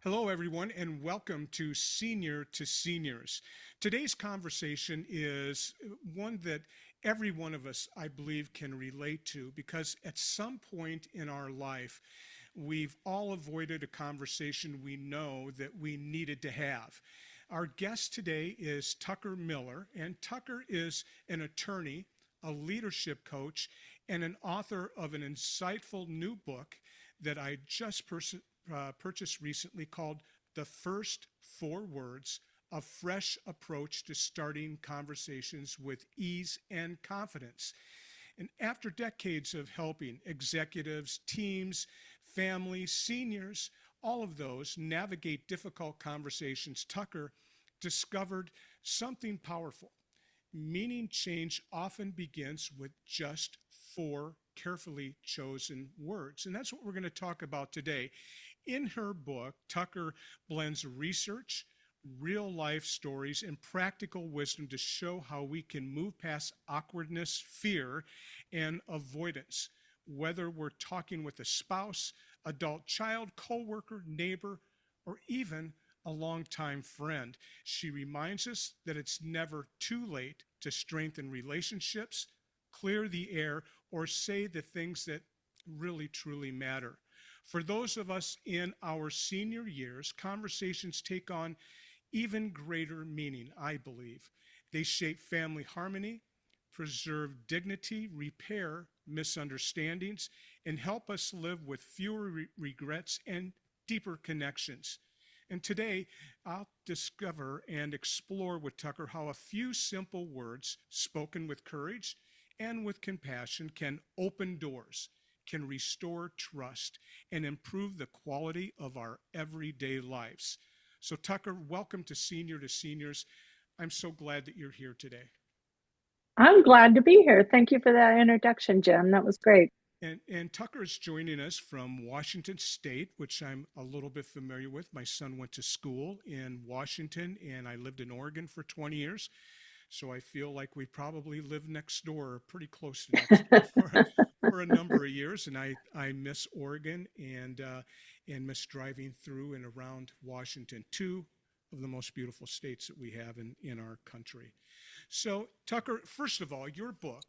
Hello, everyone, and welcome to Senior to Seniors. Today's conversation is one that every one of us, I believe, can relate to because at some point in our life, we've all avoided a conversation we know that we needed to have. Our guest today is Tucker Miller, and Tucker is an attorney, a leadership coach, and an author of an insightful new book that I just purchased recently called The First Four Words, a fresh approach to starting conversations with ease and confidence. And after decades of helping executives, teams, families, seniors, all of those navigate difficult conversations, Tucker discovered something powerful. Meaning change often begins with just four carefully chosen words. And that's what we're going to talk about today. In her book, Tucker blends research, real life stories, and practical wisdom to show how we can move past awkwardness, fear, and avoidance. Whether we're talking with a spouse, adult child, coworker, neighbor, or even a longtime friend, she reminds us that it's never too late to strengthen relationships, clear the air, or say the things that really truly matter. For those of us in our senior years, conversations take on even greater meaning, I believe. They shape family harmony, preserve dignity, repair misunderstandings, and help us live with fewer regrets and deeper connections. And today, I'll discover and explore with Tucker how a few simple words spoken with courage and with compassion can open doors, can restore trust, and improve the quality of our everyday lives. So, Tucker, welcome to Seniors. I'm so glad that you're here today. I'm glad to be here. Thank you for that introduction, Jim. That was great. And Tucker is joining us from Washington State, which I'm a little bit familiar with. My son went to school in Washington, and I lived in Oregon for 20 years. So I feel like we probably lived next door, pretty close to next door for a number of years. And I miss Oregon and miss driving through and around Washington, two of the most beautiful states that we have in our country. So, Tucker, first of all, your book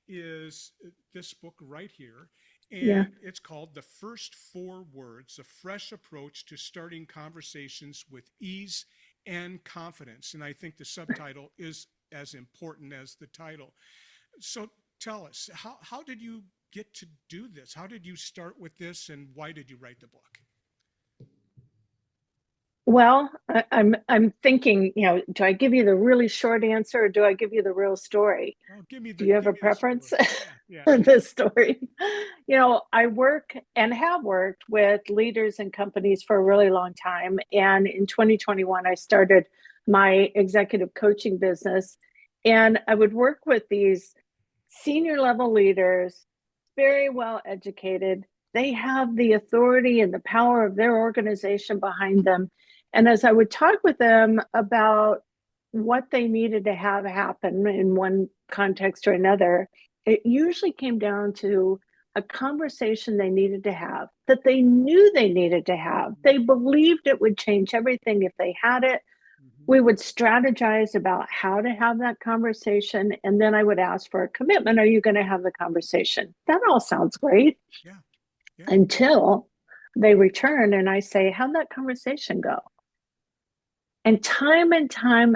is this book right here, Yeah. and it's called The First Four Words, a fresh approach to starting conversations with ease and confidence. And I think the subtitle is as important as the title. So tell us, how did you get to do this? How did you start with this, and why did you write the book? Well, I'm thinking, do I give you the really short answer or do I give you the real story? Well, Do you have give a me the preference story. Yeah. for this story? I work and have worked with leaders and companies for a really long time. And in 2021, I started my executive coaching business. And I would work with these senior level leaders, very well educated. They have the authority and the power of their organization behind them. And as I would talk with them about what they needed to have happen in one context or another, it usually came down to a conversation they needed to have, that they knew they needed to have. They believed it would change everything if they had it. We would strategize about how to have that conversation. And then I would ask for a commitment. Are you going to have the conversation? That all sounds great. Yeah. Until they return and I say, how'd that conversation go? And time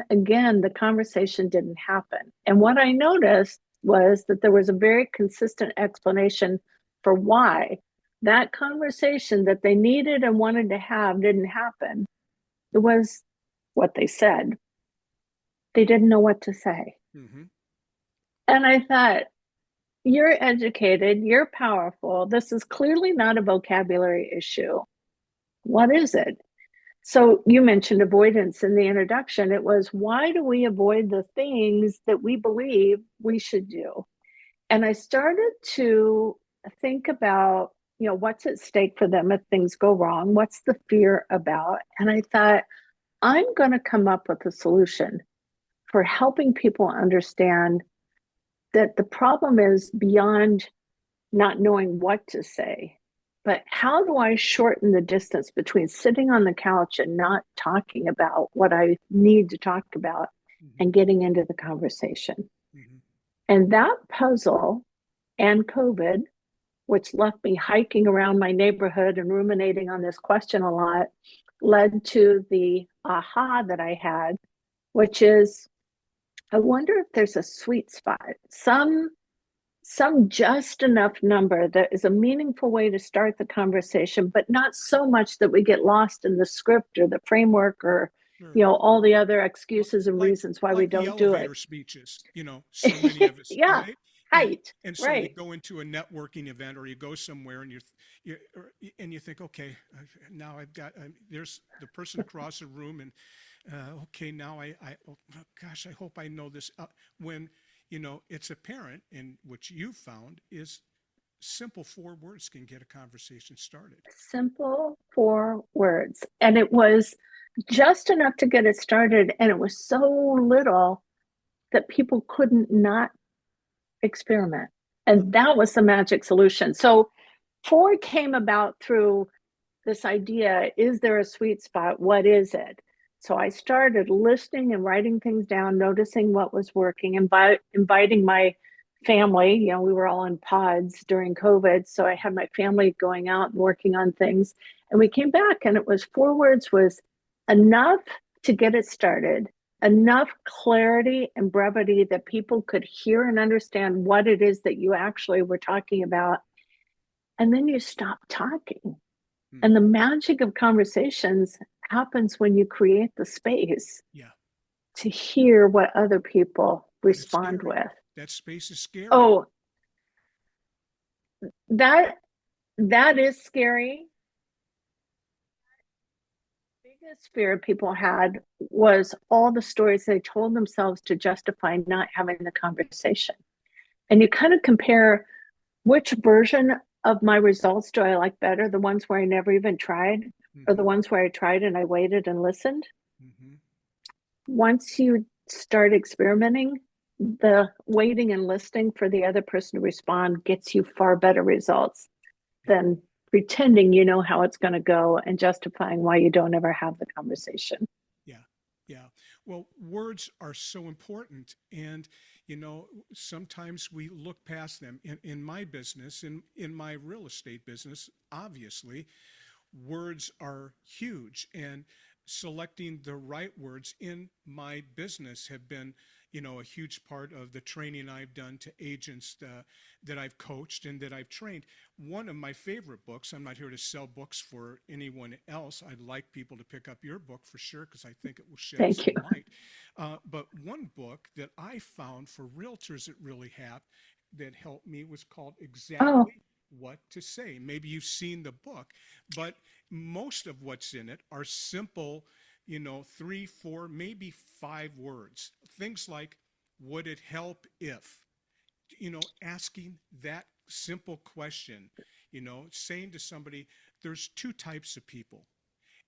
again, the conversation didn't happen. And what I noticed was that there was a very consistent explanation for why that conversation that they needed and wanted to have didn't happen. It was what they said. They didn't know what to say. Mm-hmm. And I thought, you're educated, you're powerful. This is clearly not a vocabulary issue. What is it? So you mentioned avoidance in the introduction. It was, why do we avoid the things that we believe we should do? And I started to think about, what's at stake for them if things go wrong? What's the fear about? And I thought, I'm going to come up with a solution for helping people understand that the problem is beyond not knowing what to say, but how do I shorten the distance between sitting on the couch and not talking about what I need to talk about Hmm. and getting into the conversation? Hmm. And that puzzle and COVID, which left me hiking around my neighborhood and ruminating on this question a lot, led to the aha that I had, which is I wonder if there's a sweet spot, some just enough number that is a meaningful way to start the conversation, but not so much that we get lost in the script or the framework or Sure. all the other Well, excuses and like reasons why we like the don't do it. elevator speeches, so many of us, Yeah, right? And height, and so you right. go into a networking event or you go somewhere and you think, okay, now I've got there's the person across the room, and okay, now oh, gosh, I hope I know this. When it's apparent, and what you found is simple 4 words can get a conversation started. Simple 4 words. And it was just enough to get it started. And it was so little that people couldn't not experiment. And that was the magic solution. So Ford came about through this idea, is there a sweet spot? What is it? So I started listening and writing things down, noticing what was working, and by inviting my family. We were all in pods during COVID. So I had my family going out and working on things. And we came back, and it was 4 words was enough to get it started, enough clarity and brevity that people could hear and understand what it is that you actually were talking about. And then you stop talking. Hmm. And the magic of conversations happens when you create the space Yeah, to hear what other people but it's respond scary. with. That space is scary. Oh, that that is scary. The biggest fear people had was all the stories they told themselves to justify not having the conversation. And you kind of compare which version of my results do I like better, the ones where I never even tried or the Hmm. ones where I tried and I waited and listened. Hmm. Once you start experimenting, the waiting and listening for the other person to respond gets you far better results Yeah. than pretending you know how it's going to go and justifying why you don't ever have the conversation. Yeah. Yeah. Well, words are so important. And, sometimes we look past them. In my business, in my real estate business, obviously, words are huge. And selecting the right words in my business have been a huge part of the training I've done to agents that I've coached and that I've trained. One of my favorite books, I'm not here to sell books for anyone else. I'd like people to pick up your book for sure because I think it will shed Thank you. some light. But one book that I found for realtors that helped me was called Oh, Exactly What to Say. Maybe you've seen the book, but most of what's in it are simple, 3, 4, maybe 5 words. Things like, would it help if? Asking that simple question, saying to somebody, there's 2 types of people.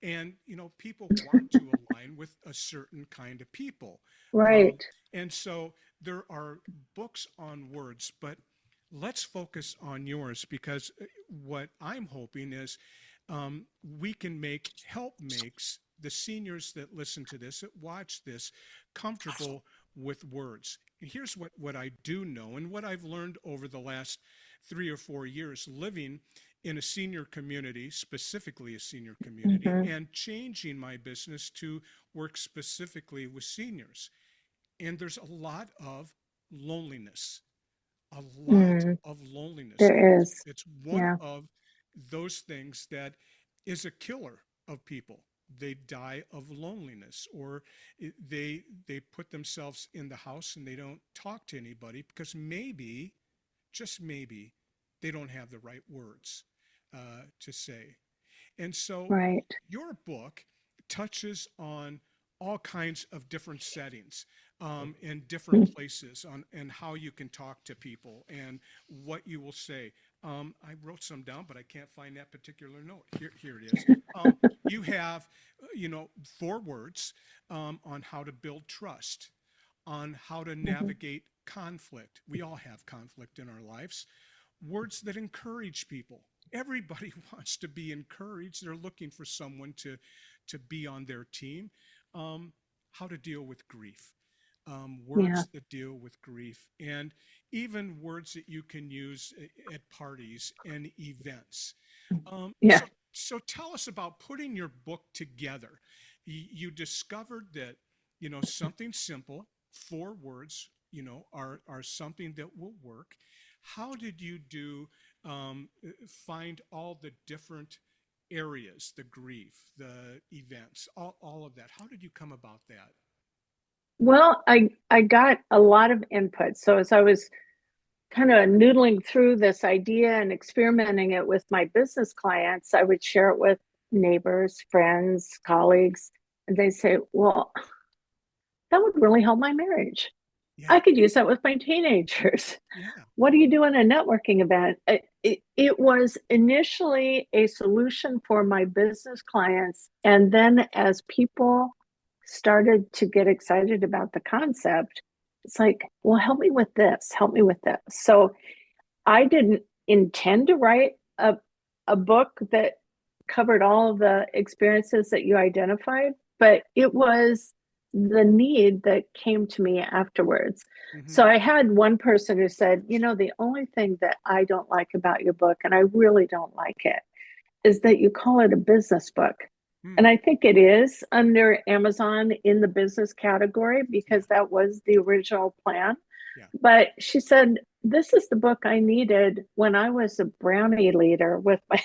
And, people want to align with a certain kind of people. Um, right. and so there are books on words, but let's focus on yours because what I'm hoping is we can help makes the seniors that listen to this, that watch this, comfortable with words. Here's what I do know and what I've learned over the last 3 or 4 years living in a senior community, specifically a senior community, Mm-hmm. and changing my business to work specifically with seniors. And there's a lot of loneliness, a lot Mm, of loneliness. And there it's, is. it's one Yeah. of those things that is a killer of people. They die of loneliness, or they put themselves in the house and they don't talk to anybody because maybe, just maybe, they don't have the right words to say. And so Right. your book touches on all kinds of different settings in different places on and how you can talk to people and what you will say. I wrote some down, but I can't find that particular note. Here it is. You have, four words on how to build trust, on how to Mhm. navigate conflict. We all have conflict in our lives. Words that encourage people. Everybody wants to be encouraged. They're looking for someone to be on their team. How to deal with grief. Yeah. Words that deal with grief, and even words that you can use at parties and events. Um, Yeah. so, so tell us about putting your book together. You discovered that, something simple, four words, are something that will work. How did you find all the different areas, the grief, the events, all of that? How did you come about that? Well, I got a lot of input. So as I was kind of noodling through this idea and experimenting it with my business clients, I would share it with neighbors, friends, colleagues, and they say, "Well, that would really help my marriage. I Yeah, could use that with my teenagers." yeah. What do you do in a networking event? It was initially a solution for my business clients. And then as people started to get excited about the concept, it's like, well, help me with this, help me with this. So I didn't intend to write a book that covered all of the experiences that you identified, but it was the need that came to me afterwards. Hmm. So I had one person who said, the only thing that I don't like about your book, and I really don't like it, is that you call it a business book. And Hmm. I think it is under Amazon in the business category Yeah, because that was the original plan. yeah. But she said, this is the book I needed when I was a brownie leader with my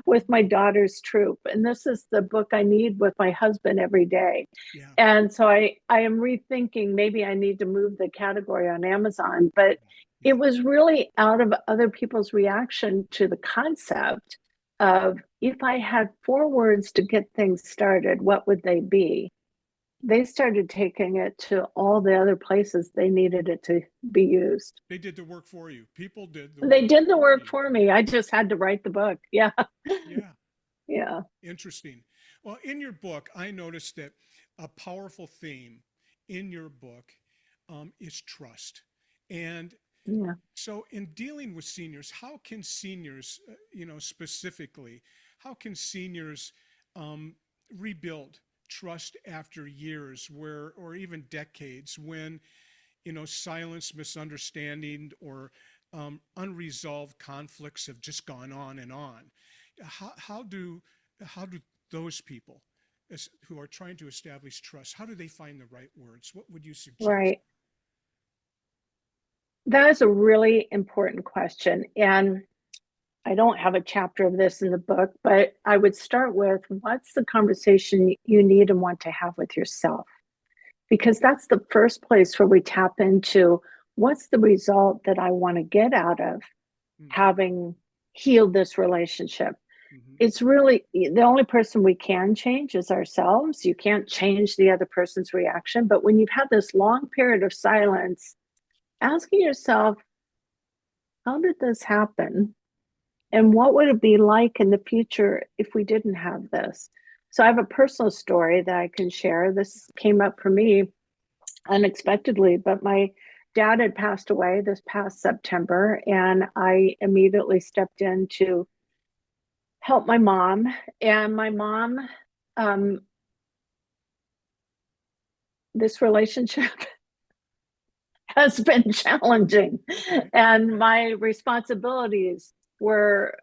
with my daughter's troop. And this is the book I need with my husband every day. Yeah. And so I am rethinking maybe I need to move the category on Amazon. But Yeah. it was really out of other people's reaction to the concept of if I had four words to get things started, what would they be? They started taking it to all the other places they needed it to be used. They did the work for you. People did the They work did the for work you. for me. I just had to write the book. Yeah. Yeah. Yeah. Interesting. Well, in your book, I noticed that a powerful theme in your book is trust. And Yeah. so, in dealing with seniors, how can seniors, specifically, how can seniors um, rebuild trust after years where, or even decades when, silence, misunderstanding, or unresolved conflicts have just gone on and on? How do those people who are trying to establish trust, how do they find the right words? What would you suggest? Right. That is a really important question. And I don't have a chapter of this in the book, but I would start with what's the conversation you need and want to have with yourself? Because that's the first place where we tap into what's the result that I want to get out of Mm, having healed this relationship. mhm. It's really the only person we can change is ourselves. You can't change the other person's reaction. But when you've had this long period of silence, asking yourself, how did this happen? And what would it be like in the future if we didn't have this? So I have a personal story that I can share. This came up for me unexpectedly, but my dad had passed away this past September, and I immediately stepped in to help my mom. And my mom, um, this relationship has been challenging, Okay. and Okay. my responsibilities were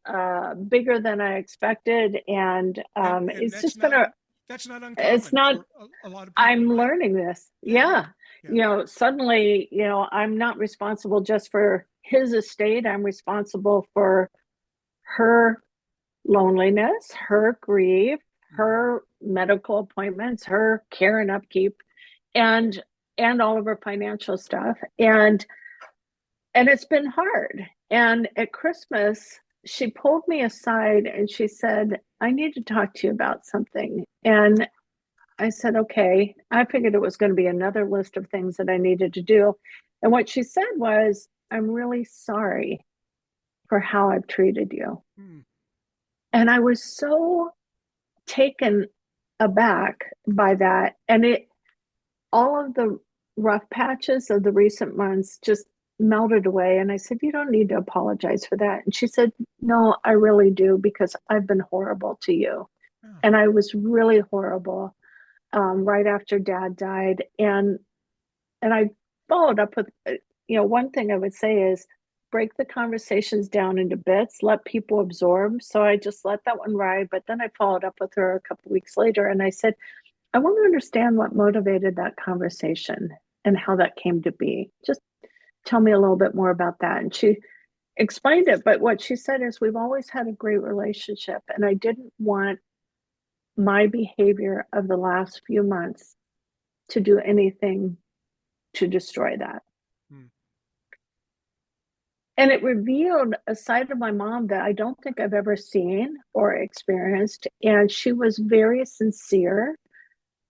bigger than I expected. And And it's just been a, that's not it's uncommon not, for a lot of people, I'm right? learning this. Yeah, yeah, Yeah. yeah. Suddenly, I'm not responsible just for his estate. I'm responsible for her loneliness, her grief, Hmm. her medical appointments, her care and upkeep, and all of her financial stuff. And it's been hard. And at Christmas, she pulled me aside and she said, I need to talk to you about something. And I said, okay. I figured it was going to be another list of things that I needed to do. And what she said was, I'm really sorry. for how I've treated you. Mm, And I was so taken aback by that. And all of the rough patches of the recent months just melted away. And I said, "You don't need to apologize for that." And she said, "No, I really do, because I've been horrible to you." ah, And I was really horrible right after dad died. And I followed up with, one thing I would say is break the conversations down into bits, let people absorb. So I just let that one ride. But then I followed up with her a couple weeks later and I said, "I want to understand what motivated that conversation and how that came to be. Just tell me a little bit more about that." And she explained it. But what she said is, "We've always had a great relationship, and I didn't want my behavior of the last few months to do anything to destroy that." mm, And it revealed a side of my mom that I don't think I've ever seen or experienced. And she was very sincere.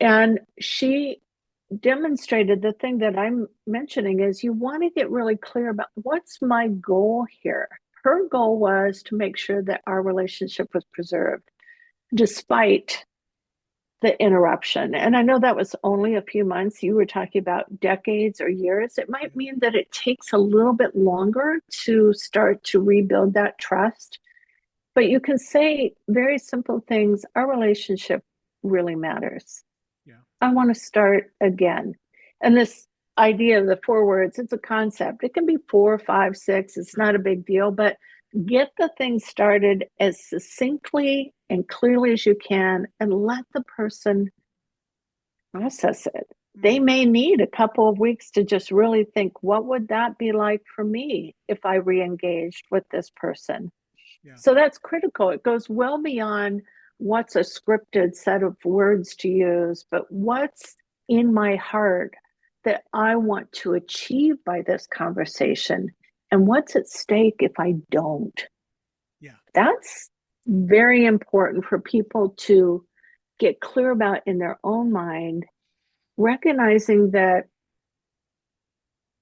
And she demonstrated the thing that I'm mentioning is you want to get really clear about what's my goal here. Her goal was to make sure that our relationship was preserved despite the interruption. And I know that was only a few months. You were talking about decades or years. It yeah, might mean that it takes a little bit longer to start to rebuild that trust. But you can say very simple things. Our relationship really matters. yeah, I want to start again. And this idea of the 4 words, it's a concept. It can be four, five, six. It's sure. not a big deal, but get the thing started as succinctly and clearly as you can and let the person process it. They Mm, may need a couple of weeks to just really think, what would that be like for me if I re-engaged with this person? yeah, So that's critical. It goes well beyond what's a scripted set of words to use, but what's in my heart that I want to achieve by this conversation, and what's at stake if I don't. yeah. That's very important for people to get clear about in their own mind, recognizing that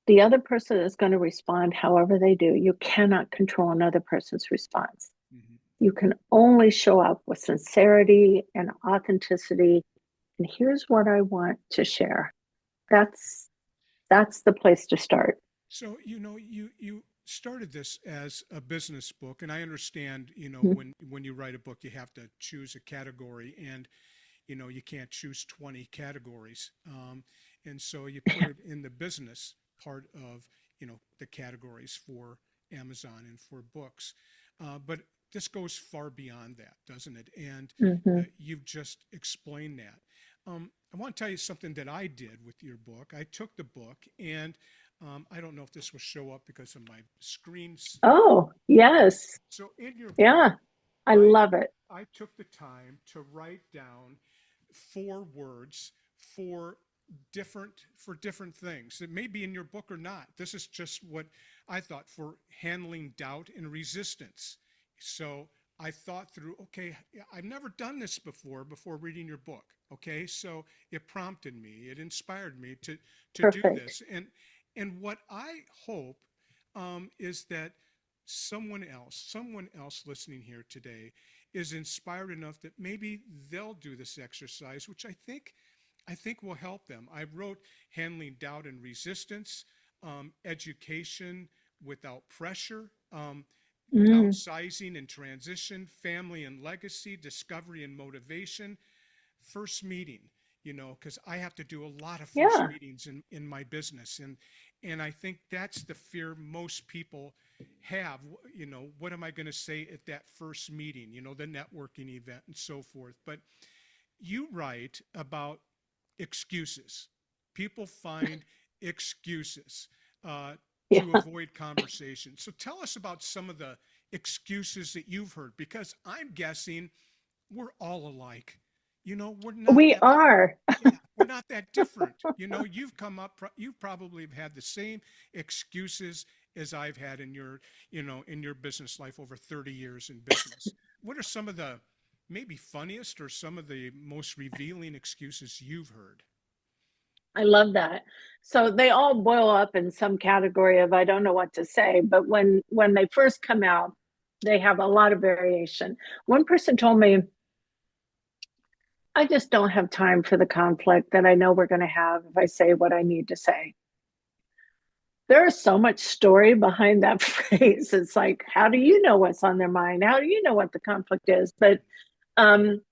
the other person is going to respond however they do. You cannot control another person's response. Hmm. You can only show up with sincerity and authenticity. And here's what I want to share. That's that's the place to start. So, you started this as a business book, and I understand, Mhm. when you write a book, you have to choose a category, and you can't choose 20 categories. And so you put it in the business part of, the categories for Amazon and for books. But this goes far beyond that, doesn't it? And Mhm. you've just explained that. I want to tell you something that I did with your book. I took the book, and I don't know if this will show up because of my screens. Oh, yes. So in your book, Yeah, I I love it. I took the time to write down 4 words for different things. It may be in your book or not. This is just what I thought for handling doubt and resistance. So I thought through, okay, I've never done this before reading your book. Okay, so it prompted me, it inspired me to do Perfect. this. And what I hope is that someone else listening here today is inspired enough that maybe they'll do this exercise, which I think will help them. I wrote handling doubt and resistance, education without pressure, Mm, downsizing and transition, family and legacy, discovery and motivation, first meeting, because I have to do a lot of first yeah, meetings in my business. And I think that's the fear most people have. What am I going to say at that first meeting, the networking event and so forth. But you write about excuses. People find excuses to yeah. avoid conversation. So tell us about some of the excuses that you've heard, because I'm guessing we're all alike. We're not We that, are. yeah, we're not that different. You probably have had the same excuses as I've had in your business life over 30 years in business. What are some of the maybe funniest or some of the most revealing excuses you've heard? I love that. So they all boil up in some category of I don't know what to say, but when they first come out, they have a lot of variation. One person told me, I just don't have time for the conflict that I know we're going to have if I say what I need to say. There is so much story behind that phrase. It's like, how do you know what's on their mind? How do you know what the conflict is? But um,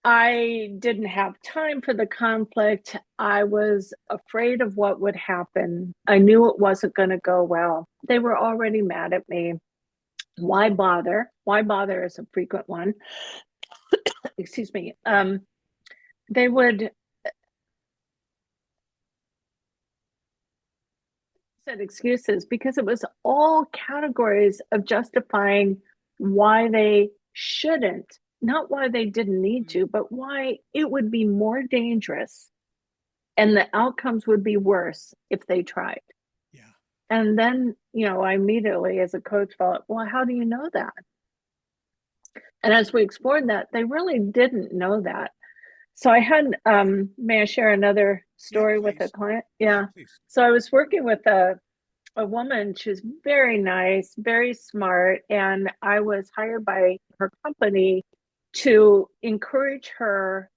I didn't have time for the conflict. I was afraid of what would happen. I knew it wasn't going to go well. They were already mad at me. Why bother? Why bother is a frequent one. Excuse me. They would said excuses because it was all categories of justifying why they shouldn't, not why they didn't need to, but why it would be more dangerous and the outcomes would be worse if they tried. Yeah. And then, I immediately as a coach felt, well, how do you know that? And as we explored that, they really didn't know that. So I had, may I share another Yeah, story with a please. client? Yeah, Yeah. please. So I was working with a woman. She was very nice, very smart, and I was hired by her company to encourage her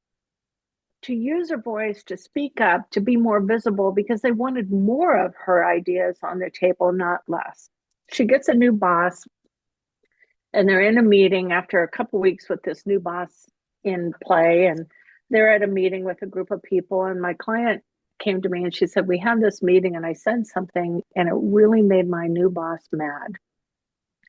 to use her voice, to speak up, to be more visible because they wanted more of her ideas on their table, not less. She gets a new boss, and they're in a meeting after a couple weeks with this new boss in play, and they're at a meeting with a group of people, and my client came to me and she said, we had this meeting and I said something and it really made my new boss mad.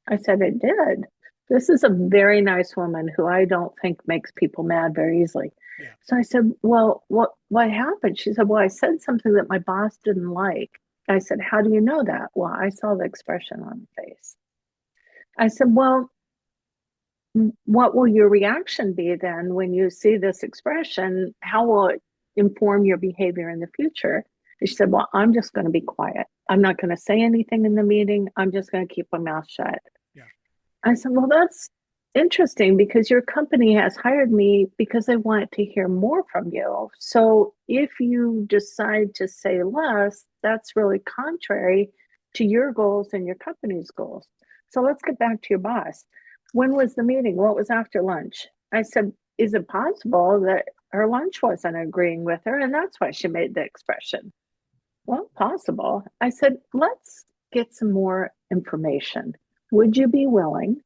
I said, it did. This is a very nice woman who I don't think makes people mad very easily. Yeah. So I said, well, what happened? She said, well, I said something that my boss didn't like. I said, how do you know that? Well, I saw the expression on the face. I said, well, what will your reaction be then when you see this expression? How will it inform your behavior in the future? And she said, well, I'm just going to be quiet. I'm not going to say anything in the meeting. I'm just going to keep my mouth shut. Yeah. I said, well, that's interesting because your company has hired me because they want to hear more from you. So if you decide to say less, that's really contrary to your goals and your company's goals. So let's get back to your boss. When was the meeting? What was after lunch? I said, is it possible that her lunch wasn't agreeing with her and that's why she made the expression? Well, possible. I said, let's get some more information. Would you be willing?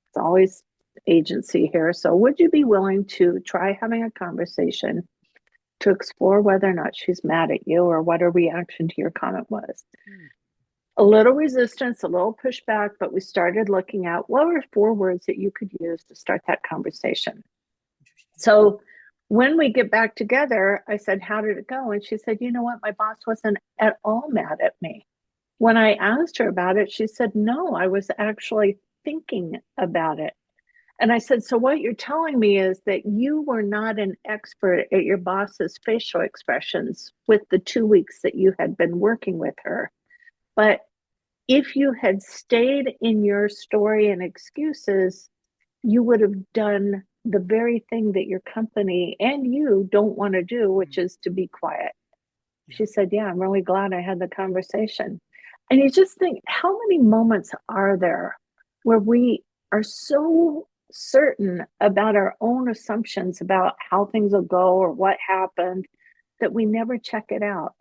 It's always agency here. So, would you be willing to try having a conversation to explore whether or not she's mad at you or what her reaction to your comment was? Mm. A little resistance, a little pushback, but we started looking at what were 4 words that you could use to start that conversation. So, when we get back together, I said, how did it go? And she said, you know what? My boss wasn't at all mad at me. When I asked her about it, she said, no, I was actually thinking about it. And I said, so what you're telling me is that you were not an expert at your boss's facial expressions with the 2 weeks that you had been working with her. But if you had stayed in your story and excuses, you would have done the very thing that your company and you don't want to do, which Mm. is to be quiet. Yeah. She said, yeah, I'm really glad I had the conversation. And you just think, how many moments are there where we are so certain about our own assumptions about how things will go or what happened that we never check it out?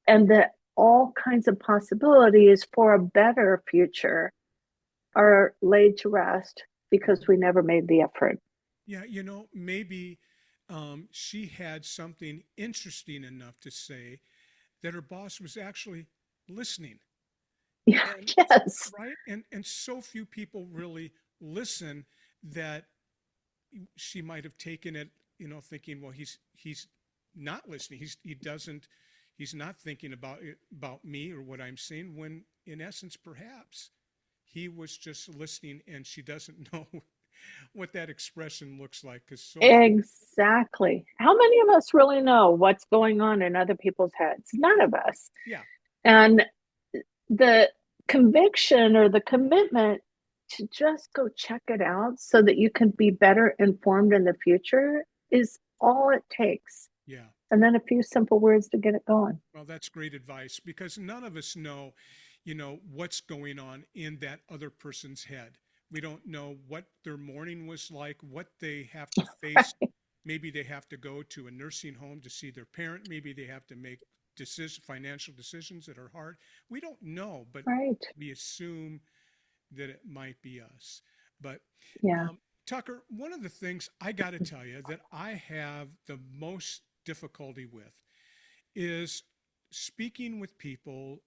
And that all kinds of possibilities for a better future are laid to rest because we never made the effort. Yeah, maybe she had something interesting enough to say that her boss was actually listening. Yeah, And yes. right? And so few people really listen that she might have taken it, thinking, well, he's not listening. He's not thinking about me or what I'm saying when in essence perhaps he was just listening and she doesn't know what that expression looks like because so few. Exactly. How many of us really know what's going on in other people's heads? None of us. Yeah. And the conviction or the commitment to just go check it out so that you can be better informed in the future is all it takes. Yeah. and then a few simple words to get it going. Well, that's great advice because none of us know, what's going on in that other person's head. We don't know what their morning was like, what they have to face. Maybe they have to go to a nursing home to see their parent. Maybe they have to make financial decisions that are hard. We don't know, but Right. we assume that it might be us. But Yeah. um, Tucker, one of the things I got to tell you that I have the most difficulty with is speaking with people,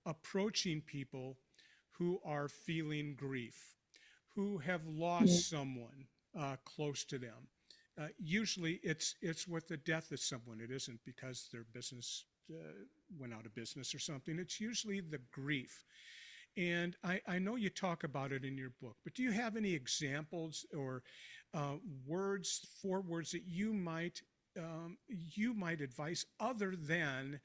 approaching people who are feeling grief, who have Mm. lost someone close to them. Usually, it's with the death of someone. It isn't because their business went out of business or something. It's usually the grief. And I know you talk about it in your book, but do you have any examples or words, four words that you might advise other than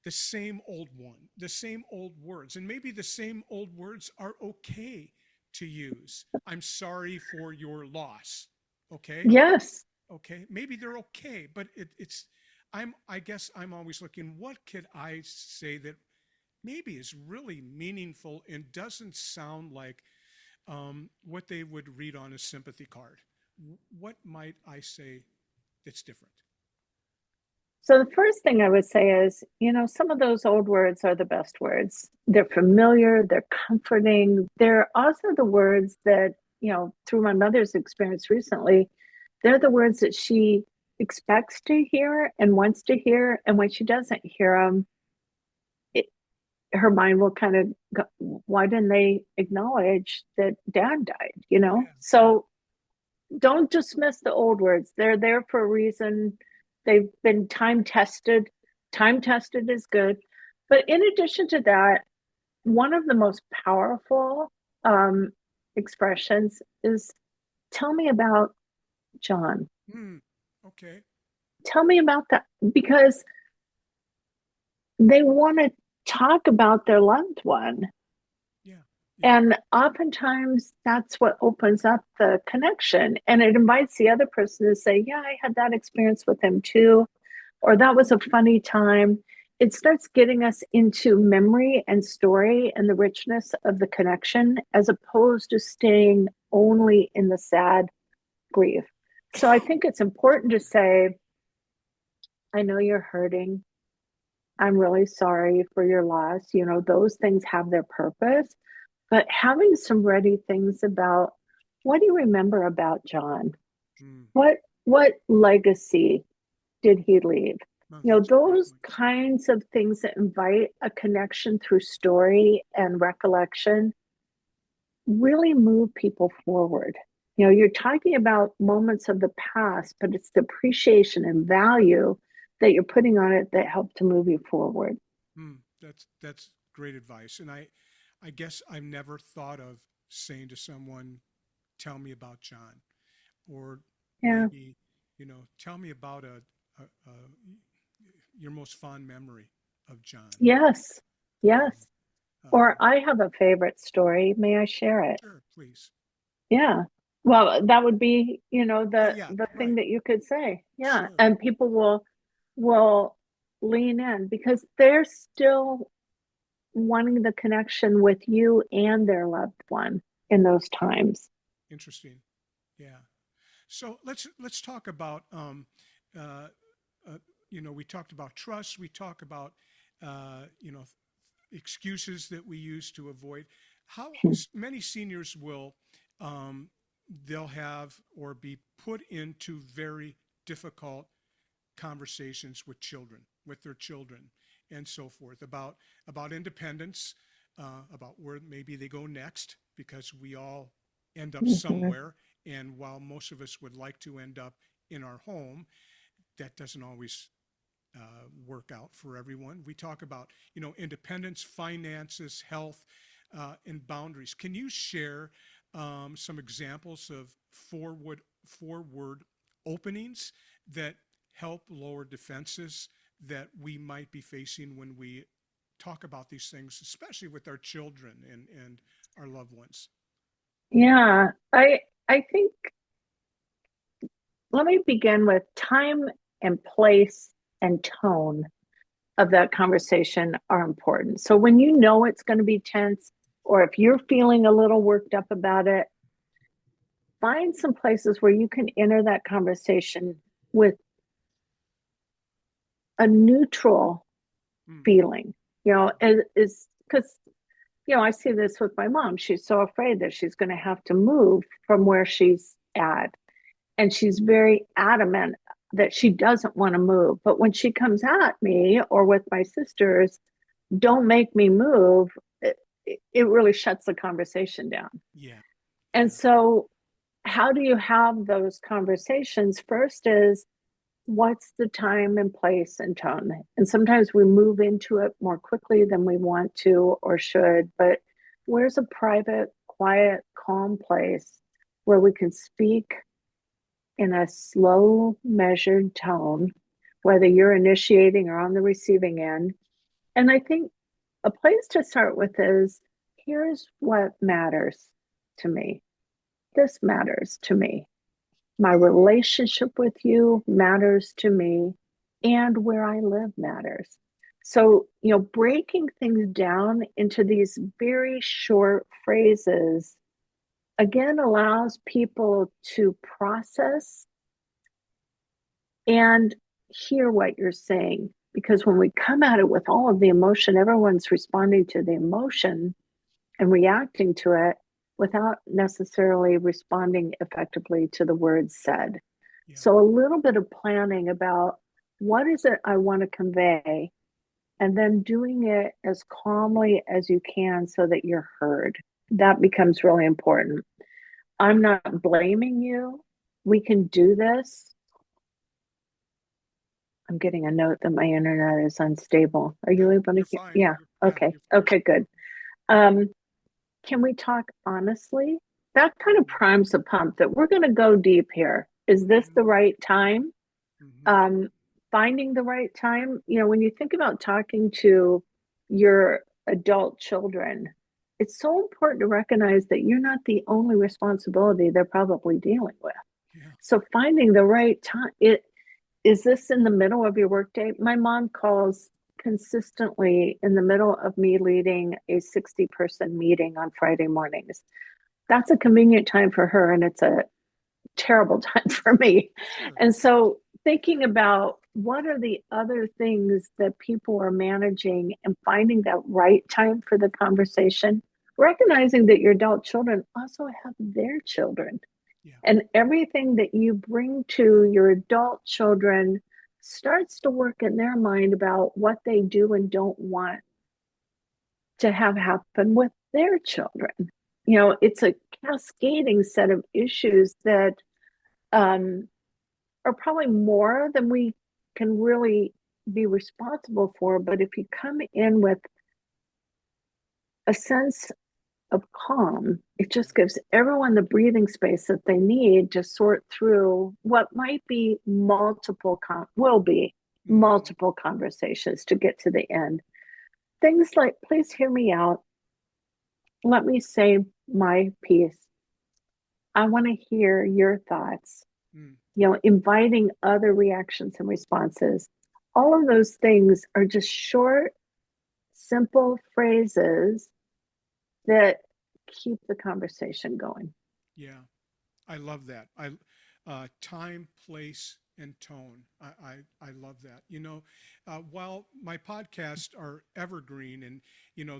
the same old one, the same old words, and maybe the same old words are okay to use. I'm sorry for your loss. Okay, Yes. okay, maybe they're okay, but it's. I guess I'm always looking. What could I say that maybe is really meaningful and doesn't sound like what they would read on a sympathy card? What might I say that's different? So the first thing I would say is, some of those old words are the best words. They're familiar, they're comforting. They're also the words that, through my mother's experience recently, they're the words that she expects to hear and wants to hear. And when she doesn't hear them, it, her mind will kind of go, why didn't they acknowledge that dad died, Yeah, yeah. So don't dismiss the old words. They're there for a reason. They've been time tested. Time tested is good. But in addition to that, one of the most powerful expressions is tell me about John. Hmm. Okay. Tell me about that because they want to talk about their loved one. Yeah. Yeah. And oftentimes that's what opens up the connection. And it invites the other person to say, yeah, I had that experience with him too. Or that was a funny time. It starts getting us into memory and story and the richness of the connection as opposed to staying only in the sad grief. So I think it's important to say, I know you're hurting. I'm really sorry for your loss. Those things have their purpose, but having some ready things about what do you remember about John? Hmm. What legacy did he leave? Well, that's a great Those one. kinds of things that invite a connection through story and recollection really move people forward. You're talking about moments of the past, but it's the appreciation and value that you're putting on it that help to move you forward. Hmm. That's great advice. And I guess I've never thought of saying to someone, "Tell me about John," or Yeah. maybe, tell me about a your most fond memory of John. Yes. Um, Yes. Or um, I have a favorite story. May I share it? sure, please. Yeah. Well, that would be, Oh, the yeah. the thing Right. that you could say. Yeah. Sure. And people will lean in because they're still wanting the connection with you and their loved one in those times. Interesting. Yeah. So let's talk about uh, uh, we talked about trust. We talk about uh, you know excuses that we use to avoid. How many seniors will um, they'll have or be put into very difficult conversations with children, with their children, and so forth about independence, about where maybe they go next, because we all end up Mhm. somewhere. And while most of us would like to end up in our home, that doesn't always work out for everyone. We talk about independence, finances, health, and boundaries. Can you share some examples of forward openings that help lower defenses that we might be facing when we talk about these things, especially with our children and our loved ones? Yeah. I think let me begin with time. and place and tone of that conversation are important. So when you know it's going to be tense, or if you're feeling a little worked up about it, find some places where you can enter that conversation with a neutral Mm. feeling. Is because I see this with my mom. She's so afraid that she's going to have to move from where she's at. And she's very adamant that she doesn't want to move. But when she comes at me or with my sisters, don't make me move, it really shuts the conversation down. Yeah. And Yeah. so, how do you have those conversations? First is, what's the time and place and tone? And sometimes we move into it more quickly than we want to or should, but where's a private, quiet, calm place where we can speak in a slow, measured tone, whether you're initiating or on the receiving end? And I think a place to start with is, here's what matters to me. This matters to me. My relationship with you matters to me, and where I live matters. So, breaking things down into these very short phrases again allows people to process and hear what you're saying. Because when we come at it with all of the emotion, everyone's responding to the emotion and reacting to it without necessarily responding effectively to the words said. Yeah. So a little bit of planning about what is it I want to convey, and then doing it as calmly as you can so that you're heard. That becomes really important. I'm not blaming you. We can do this. I'm getting a note that my internet is unstable. Are you No, able to you're hear? fine. Yeah. Yeah, Okay. you're fine. Okay, good. Um, can we talk honestly? That kind of primes the pump that we're going to go deep here. Is this Mm-hmm. the right time? Mm-hmm. Um, Finding the right time, when you think about talking to your adult children, it's so important to recognize that you're not the only responsibility they're probably dealing with. Yeah. So finding the right time, is this in the middle of your workday? My mom calls consistently in the middle of me leading a 60-person meeting on Friday mornings. That's a convenient time for her, and it's a terrible time for me. Sure. And so thinking about what are the other things that people are managing and finding that right time for the conversation, recognizing that your adult children also have their children. Yeah. And everything that you bring to your adult children starts to work in their mind about what they do and don't want to have happen with their children. It's a cascading set of issues that um, are probably more than we can really be responsible for. But if you come in with a sense of calm, it Yeah. just gives everyone the breathing space that they need to sort through what might be will be Mm-hmm. multiple conversations to get to the end. Things like, please hear me out. Let me say my piece. I want to hear your thoughts. Mm. Inviting other reactions and responses. All of those things are just short, simple phrases that keep the conversation going. Yeah. I love that. Time, place, and tone. I love that. While my podcasts are evergreen and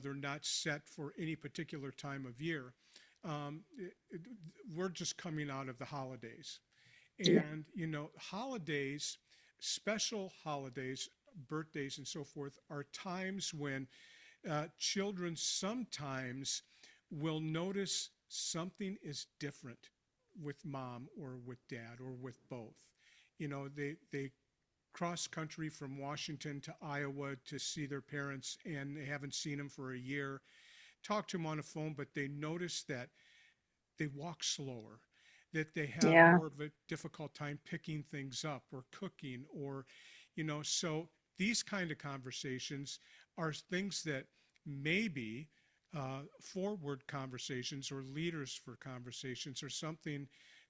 they're not set for any particular time of year, we're just coming out of the holidays, Yeah. and holidays, special holidays, birthdays, and so forth are times when children sometimes will notice something is different with mom or with dad or with both. They cross country from Washington to Iowa to see their parents, and they haven't seen them for a year. Talk to them on the phone, but they notice that they walk slower, that they have Yeah. more of a difficult time picking things up or cooking, or so these kind of conversations are things that maybe forward conversations or leaders for conversations or something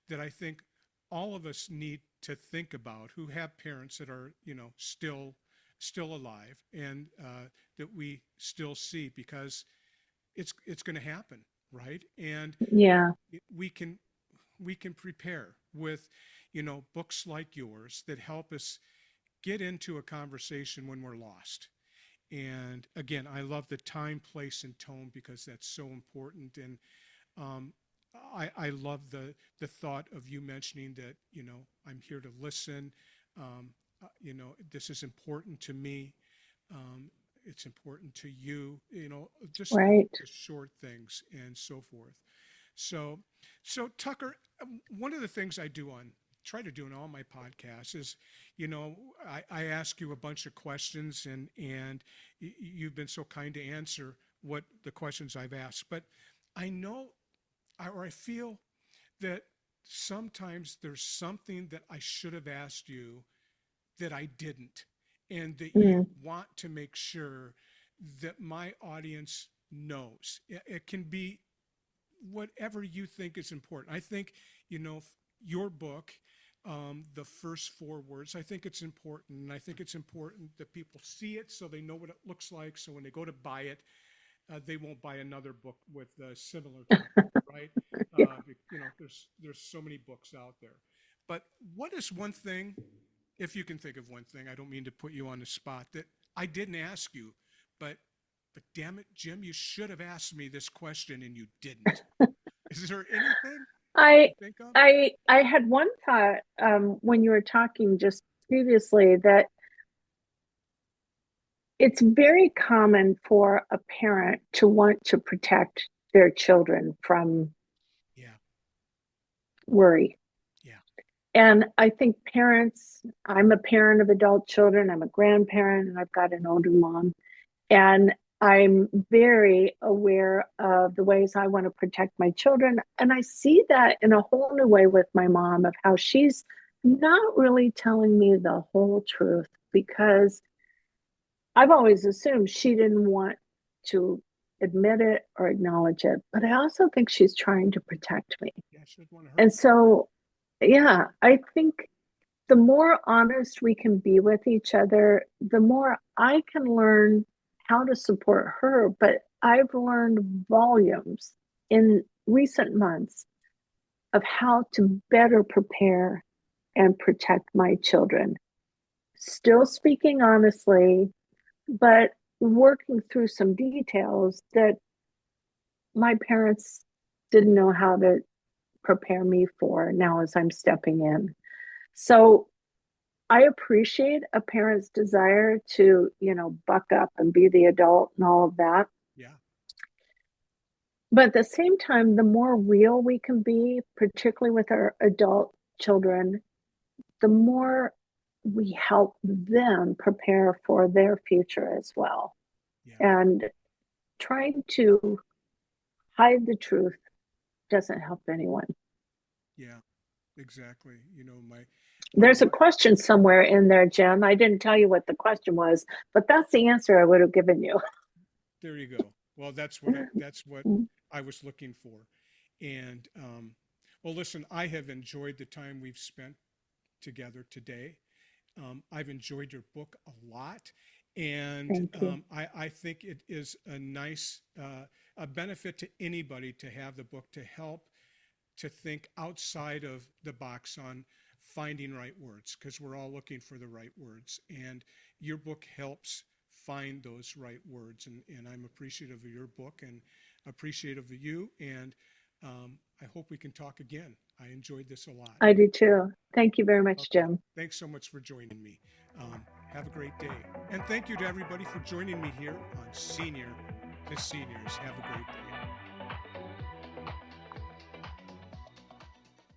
that I think all of us need to think about who have parents that are, still alive, and that we still see, because it's going to happen, right? And Yeah. we can prepare with, books like yours that help us get into a conversation when we're lost. And again, I love the time, place, and tone, because that's so important. And um, I love the thought of you mentioning that, I'm here to listen. This is important to me. Um, it's important to you, just Right. the short things and so forth. So, Tucker, one of the things I try to do in all my podcasts is, I ask you a bunch of questions, and you've been so kind to answer what the questions I've asked. But I know, or I feel that sometimes there's something that I should have asked you that I didn't, and that you Mm. want to make sure that my audience knows. It can be whatever you think is important. I think, your book, the first four words, I think it's important. And I think it's important that people see it so they know what it looks like. So when they go to buy it, they won't buy another book with a similar title, right? Yeah. There's so many books out there. But what is one thing, if you can think of one thing, I don't mean to put you on the spot, that I didn't ask you, but damn it, Jim, you should have asked me this question and you didn't. Is there anything you I can think of? I had one thought when you were talking just previously, that it's very common for a parent to want to protect their children from Yeah, worry. yeah, And I think parents, I'm a parent of adult children, I'm a grandparent, and I've got an older mom. And I'm very aware of the ways I want to protect my children. And I see that in a whole new way with my mom, of how she's not really telling me the whole truth, because I've always assumed she didn't want to admit it or acknowledge it. But I also think she's trying to protect me. yeah. I should want to And hurt. so, yeah, I think the more honest we can be with each other, the more I can learn how to support her. But I've learned volumes in recent months of how to better prepare and protect my children. Still speaking honestly, but working through some details that my parents didn't know how to prepare me for now as I'm stepping in. So I appreciate a parent's desire to, buck up and be the adult and all of that. Yeah, But at the same time, the more real we can be, particularly with our adult children, the more we help them prepare for their future as well. yeah, And trying to hide the truth doesn't help anyone. yeah. Exactly. My There's a wife. question somewhere in there, Jim. I didn't tell you what the question was, but that's the answer I would have given you. There you go. Well, that's what I was looking for. And well, listen, I have enjoyed the time we've spent together today. I've enjoyed your book a lot, and Thank you. I think it is a nice a benefit to anybody to have the book, to help to think outside of the box on finding right words, because we're all looking for the right words, and your book helps find those right words. And I'm appreciative of your book and appreciative of you, and I hope we can talk again. I enjoyed this a lot. I do too. Thank you very much, Okay. Jim. Thanks so much for joining me. Have a great day. And thank you to everybody for joining me here on Senior to Seniors. Have a great day.